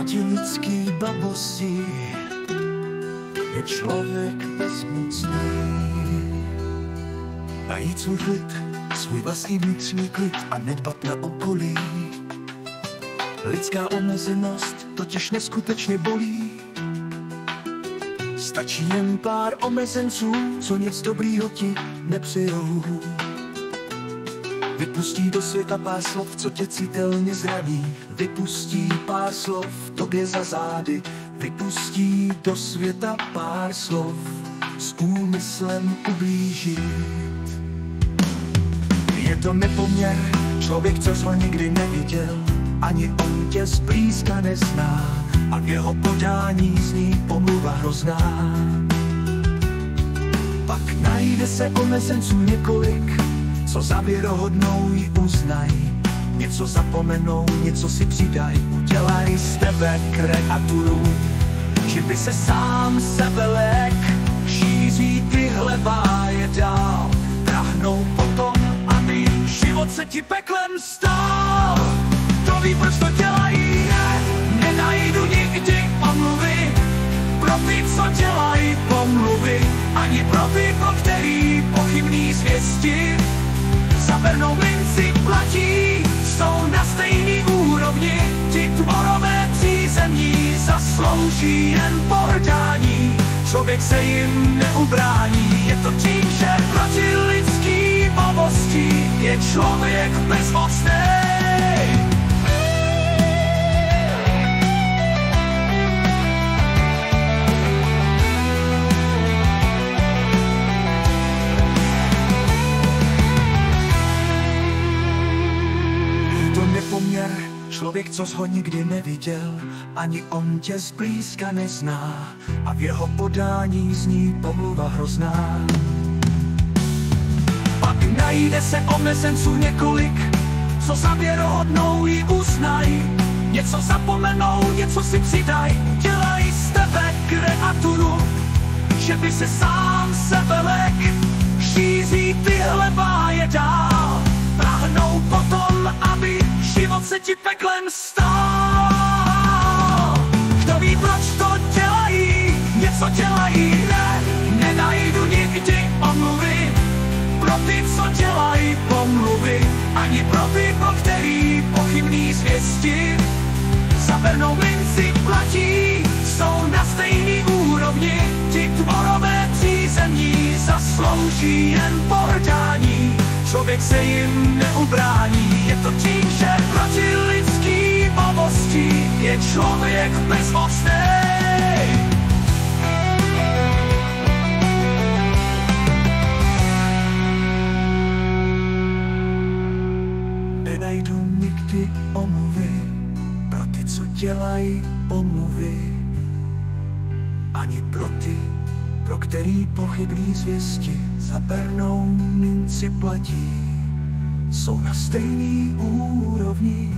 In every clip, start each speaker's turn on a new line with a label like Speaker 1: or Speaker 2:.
Speaker 1: Proti lidský babosti je člověk bezmocný. Najít svůj klid, svůj vlastní vnitřní klid a nedbat na okolí. Lidská omezenost totiž neskutečně bolí. Stačí jen pár omezenců, co nic dobrýho ti nepřijou. Vypustí do světa pár slov, co tě citelně zraní. Vypustí pár slov tobě za zády. Vypustí do světa pár slov s úmyslem ublížit. Je to nepoměr, člověk, co jsi ho nikdy neviděl, ani on tě zblízka nezná, a v jeho podání zní pomluva hrozná. Pak najde se omezenců několik, co za věrohodnou ji uznají. Něco zapomenou, něco si přidají, udělají z tebe kreaturu. Že by se sám sebelek šíří tyhle váje dál. Trahnou potom, aby život se ti peklem stal. Kdo ví, proč to dělají, nenajdu nikdy omluvy pro ty, co dělají pomluvy, ani pro ty, pro který pochybný zvěsti za vernou minci platí. Jsou na stejný úrovni, ti tvorové přízemní zaslouží jen pohrdání. Člověk se jim neubrání, je to tím, že proti lidský babosti je člověk bezmocný. Člověk, co jsi ho nikdy neviděl, ani on tě zblízka nezná, a v jeho podání zní pomluva hrozná. Pak najde se omezenců několik, co za věrohodnou ji uznají. Něco zapomenou, něco si přidají, dělají z tebe kreaturu. Že by se sám sebelek šíří tyhle váje dál. Prahnou potom, aby život se ti peklem stal. Kdo ví, proč to dělají, něco dělají, nenajdu nikdy omluvy pro ty, co dělají pomluvy, ani pro ty, pro který pochybný zvěsti za vernou minci platí. Jsou na stejný úrovni, ti tvorové přízemní zaslouží jen pohrdání. Člověk se jim neubrání, je to tím, že proti lidský babosti je člověk bezmocný. Nenajdu nikdy omluvy pro ty, co dělají pomluvy, ani pro ty, pro který pochybný zvěsti za bernou minci platí. Jsou na stejný úrovni,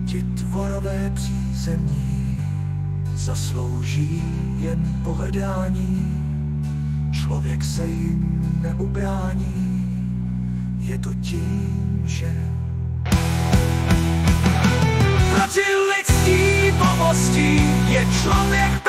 Speaker 1: ti tvorové přízemní zaslouží jen pohrdání. Člověk se jim neubrání, je to tím, že proti lidský babosti je člověk